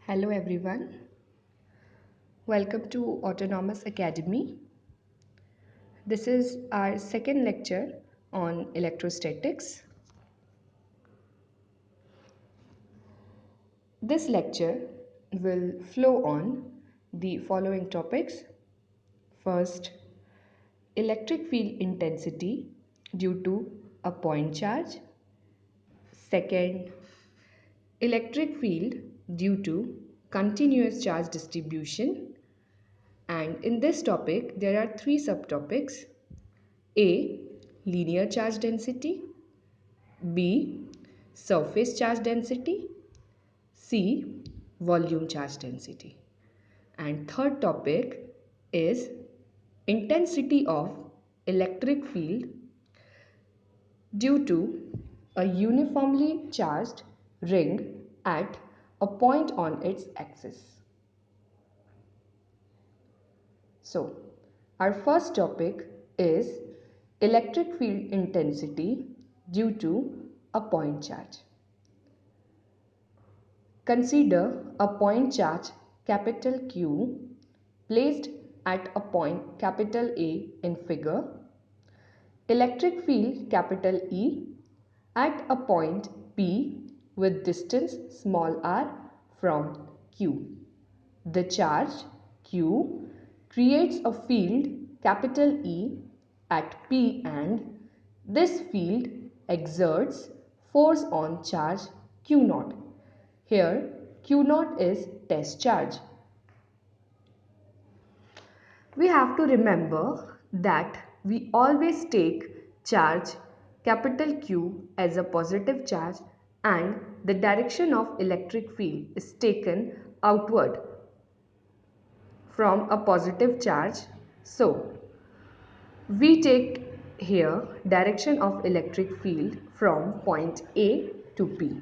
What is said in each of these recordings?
Hello everyone, welcome to Autonomous Academy. This is our second lecture on electrostatics. This lecture will flow on the following topics. First, electric field intensity due to a point charge. Second, electric field due to continuous charge distribution. And in this topic, there are three subtopics. A. Linear charge density. B. Surface charge density. C. Volume charge density. And third topic is intensity of electric field due to a uniformly charged ring at a point on its axis. So, our first topic is electric field intensity due to a point charge. Consider a point charge capital Q placed at a point capital A in figure. Electric field capital E at a point P with distance small r from Q. The charge Q creates a field capital E at P and this field exerts force on charge Q naught. Here Q naught is test charge. We have to remember that we always take charge capital Q as a positive charge and the direction of electric field is taken outward from a positive charge. So, we take here direction of electric field from point A to P.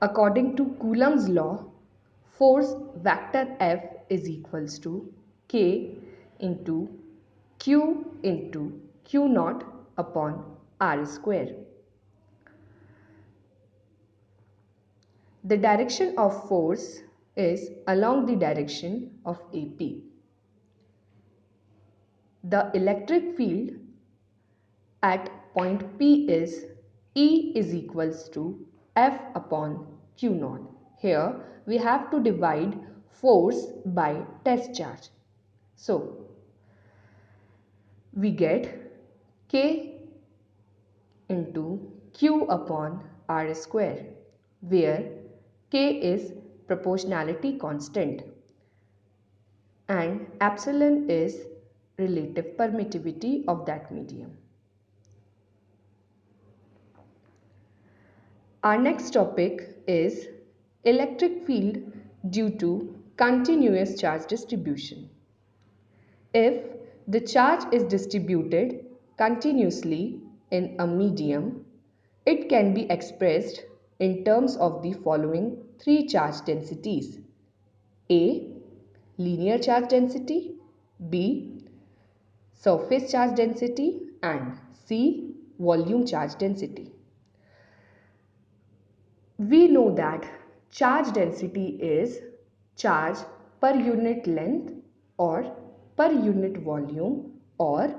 According to Coulomb's law, force vector F is equals to K into Q naught upon R square. The direction of force is along the direction of AP. The electric field at point P is E is equals to F upon Q naught. Here we have to divide force by test charge. So we get K into Q upon R square, where K is proportionality constant and epsilon is relative permittivity of that medium. Our next topic is electric field due to continuous charge distribution. If the charge is distributed continuously in a medium, it can be expressed in terms of the following three charge densities. A. Linear charge density. B. Surface charge density. And C. Volume charge density. We know that charge density is charge per unit length or per unit volume or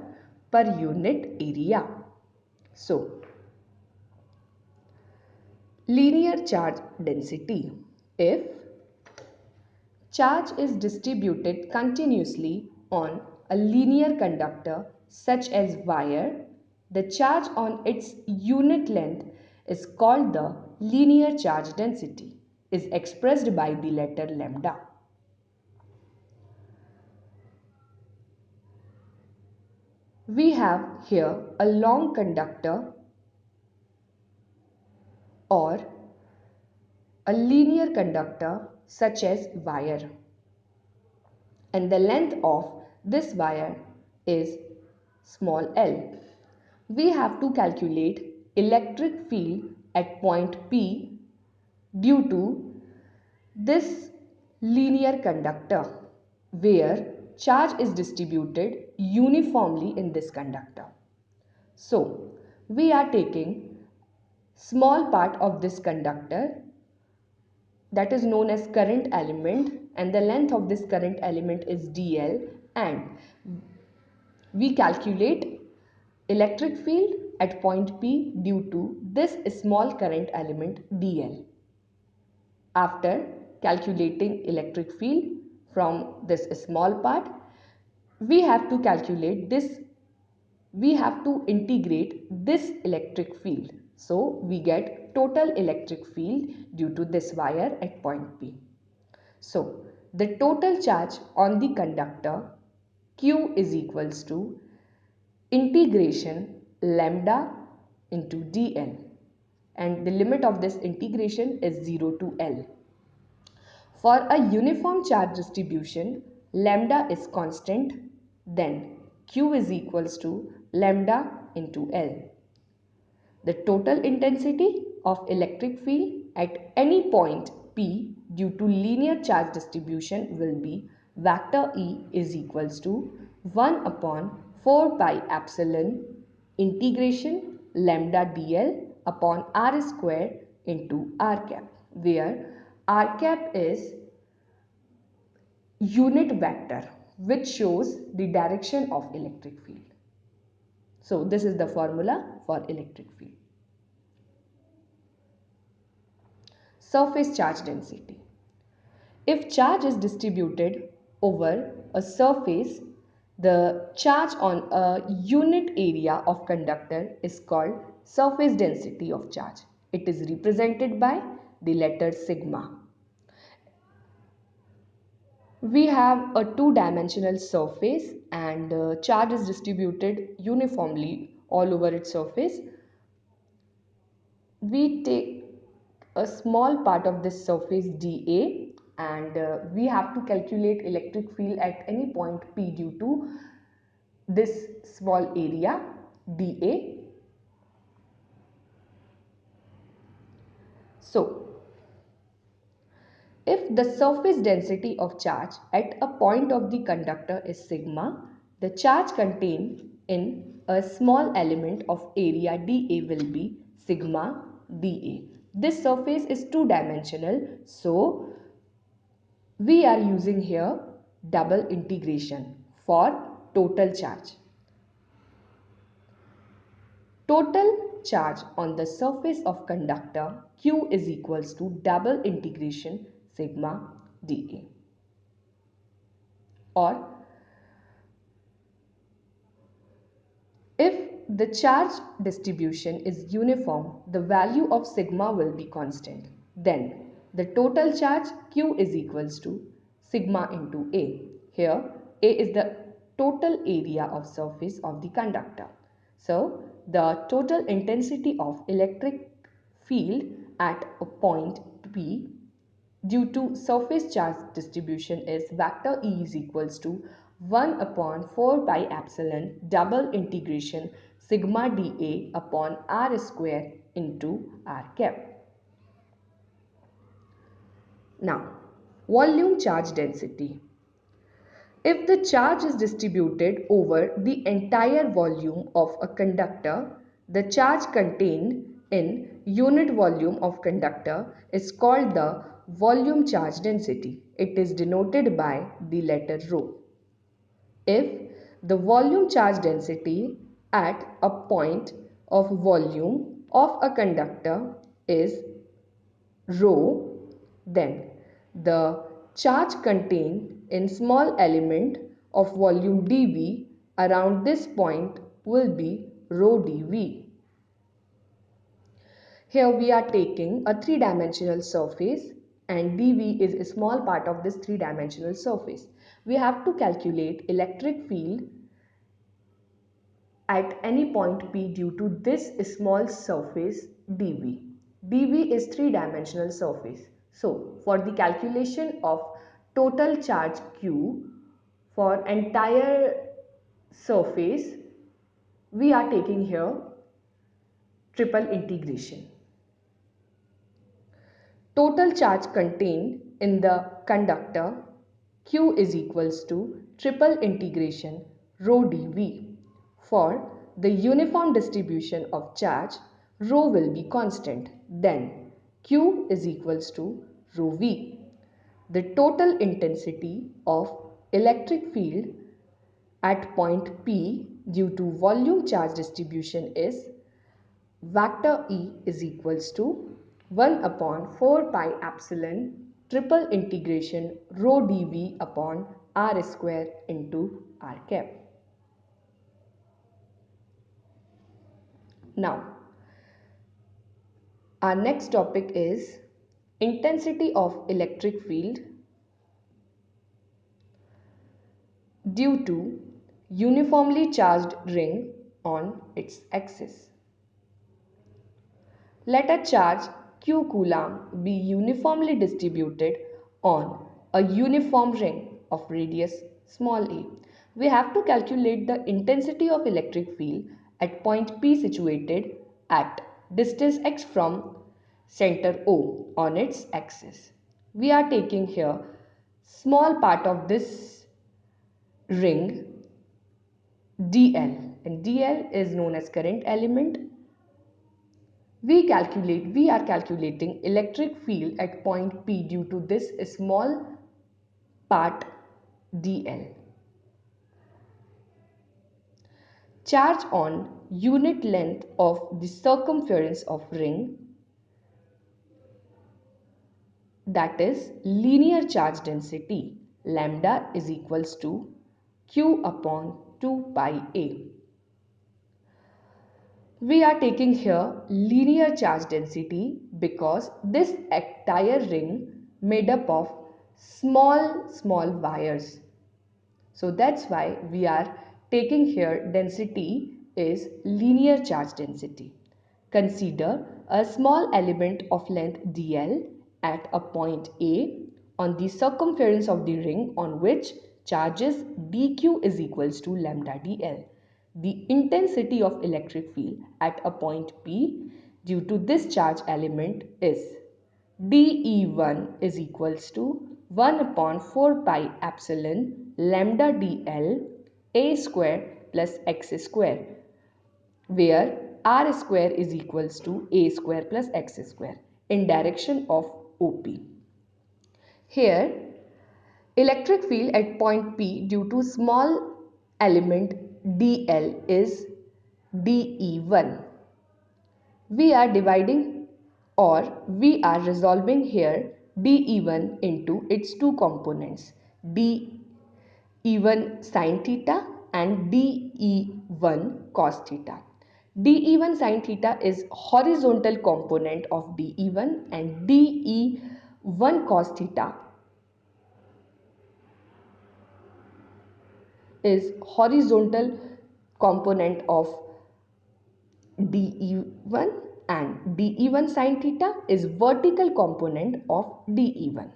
per unit area. So, linear charge density. If charge is distributed continuously on a linear conductor such as wire, the charge on its unit length is called the linear charge density, is expressed by the letter lambda. We have here a long conductor or a linear conductor such as wire, and the length of this wire is small l. We have to calculate electric field at point P due to this linear conductor where charge is distributed uniformly in this conductor. So, we are taking small part of this conductor that is known as current element, and the length of this current element is dl, and we calculate electric field at point P due to this small current element dl. After calculating electric field from this small part, we have to integrate this electric field. So we get total electric field due to this wire at point P. So the total charge on the conductor Q is equals to integration lambda into dl, and the limit of this integration is 0 to L. For a uniform charge distribution, lambda is constant, then Q is equals to lambda into L. The total intensity of electric field at any point P due to linear charge distribution will be vector E is equals to 1 upon 4 pi epsilon integration lambda dl upon r square into r cap, where r cap is unit vector which shows the direction of electric field. So this is the formula for electric field. Surface charge density. If charge is distributed over a surface, the charge on a unit area of conductor is called surface density of charge. It is represented by the letter sigma. We have a two-dimensional surface, and charge is distributed uniformly all over its surface. We take a small part of this surface dA, and we have to calculate electric field at any point P due to this small area dA. So if the surface density of charge at a point of the conductor is sigma, the charge contained in a small element of area dA will be sigma dA. This surface is two-dimensional, so we are using here double integration for total charge. Total charge on the surface of conductor Q is equals to double integration sigma dA. Or if the charge distribution is uniform, the value of sigma will be constant. Then the total charge Q is equals to sigma into A. Here A is the total area of surface of the conductor. So the total intensity of electric field at a point P due to surface charge distribution is vector E is equals to 1 upon 4 pi epsilon double integration sigma dA upon r square into r cap. Now, volume charge density. If the charge is distributed over the entire volume of a conductor, the charge contained in unit volume of conductor is called the volume charge density. It is denoted by the letter rho. If the volume charge density at a point of volume of a conductor is rho, then the charge contained in small element of volume dV around this point will be rho dV. Here we are taking a three-dimensional surface, and dV is a small part of this three-dimensional surface. We have to calculate electric field at any point P due to this small surface dV. dV is three-dimensional surface. So for the calculation of total charge Q for entire surface, we are taking here triple integration. Total charge contained in the conductor Q is equals to triple integration rho dV. For the uniform distribution of charge, rho will be constant. Then Q is equals to rho v. The total intensity of electric field at point P due to volume charge distribution is vector E is equals to 1 upon 4 pi epsilon triple integration rho dV upon r square into r cap. Now, our next topic is intensity of electric field due to uniformly charged ring on its axis. Let a charge q coulomb be uniformly distributed on a uniform ring of radius small a. We have to calculate the intensity of electric field at point P situated at distance x from center O on its axis. We are taking here small part of this ring dl, and dl is known as current element. We are calculating electric field at point P due to this small part dl. Charge on unit length of the circumference of ring, that is linear charge density, lambda is equals to q upon 2 pi a. We are taking here linear charge density because this entire ring made up of small wires. So that's why we are taking here density is linear charge density. Consider a small element of length dl at a point A on the circumference of the ring on which charges dq is equals to lambda dl. The intensity of electric field at a point P due to this charge element is dE1 is equals to 1 upon 4 pi epsilon lambda dl a square plus x square, where r square is equals to a square plus x square in direction of OP. Here, electric field at point P due to small element dl is dE1. We are dividing or we are resolving here dE1 into its two components, dE1 sin theta and dE1 cos theta. dE1 sin theta is horizontal component of dE1 and dE1 cos theta is horizontal component of dE1 and dE1 sin theta is vertical component of dE1.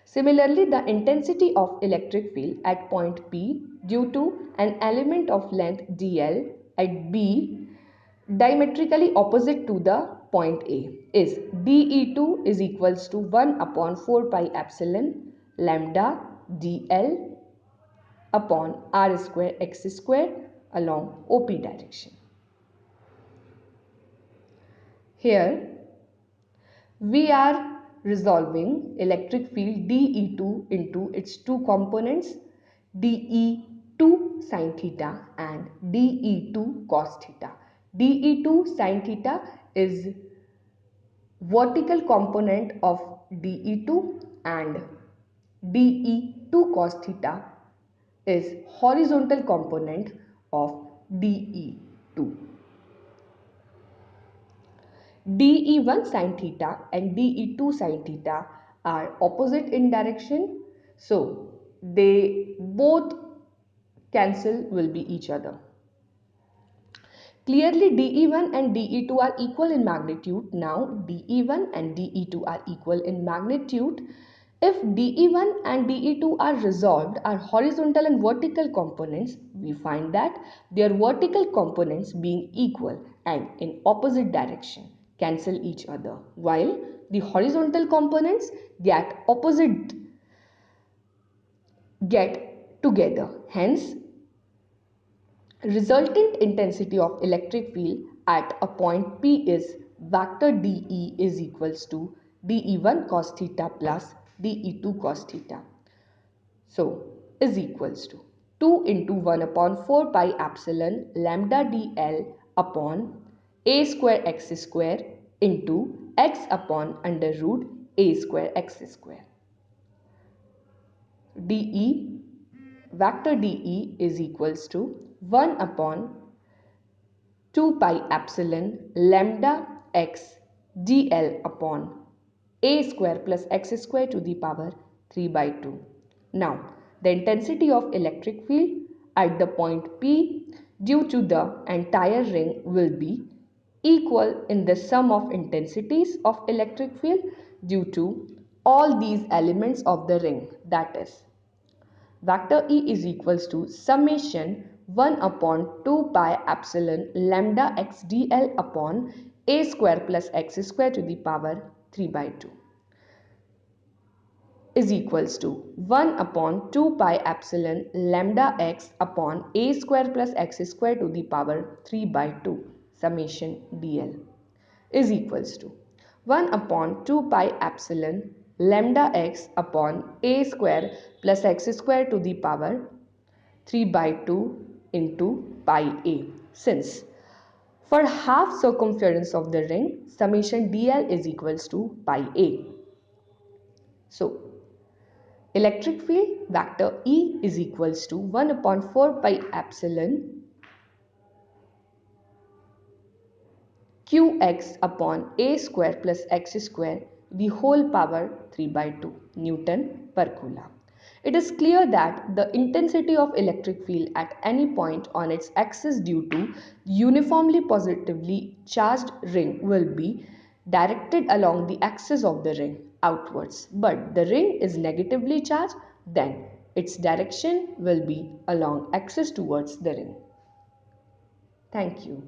Similarly, the intensity of electric field at point P due to an element of length dl at B diametrically opposite to the point A is dE2 is equals to 1 upon 4 pi epsilon lambda dl upon r square x square along OP direction. Here we are resolving electric field dE2 into its two components, dE2 sin theta and dE2 cos theta. dE2 sin theta is vertical component of dE2 and dE2 cos theta is horizontal component of dE2. dE1 sin theta and dE2 sin theta are opposite in direction, so they both cancel will be each other. Clearly dE1 and dE2 are equal in magnitude. Now dE1 and dE2 are equal in magnitude. If dE1 and dE2 are resolved, are horizontal and vertical components, we find that their vertical components being equal and in opposite direction cancel each other, while the horizontal components get opposite get together. Hence, Resultant intensity of electric field at a point P is vector dE is equals to dE1 cos theta plus dE2 cos theta. So, is equals to 2 into 1 upon 4 pi epsilon lambda dL upon a square x square into x upon under root a square x square. dE vector dE is equals to 1 upon 2 pi epsilon lambda x dL upon a square plus x square to the power 3 by 2. Now, the intensity of electric field at the point P due to the entire ring will be equal in the sum of intensities of electric field due to all these elements of the ring, that is vector E is equals to summation 1 upon 2 pi epsilon lambda x dL upon a square plus x square to the power 3 by 2 is equals to 1 upon 2 pi epsilon lambda x upon a square plus x square to the power 3 by 2 summation dl is equals to 1 upon 2 pi epsilon lambda x upon a square plus x square to the power 3 by 2 into pi a. Since for half circumference of the ring, summation dl is equals to pi a. So, electric field vector E is equals to 1 upon 4 pi epsilon qx upon a square plus x square the whole power 3 by 2 Newton per Coulomb. It is clear that the intensity of electric field at any point on its axis due to uniformly positively charged ring will be directed along the axis of the ring outwards, but the ring is negatively charged, then its direction will be along axis towards the ring. Thank you.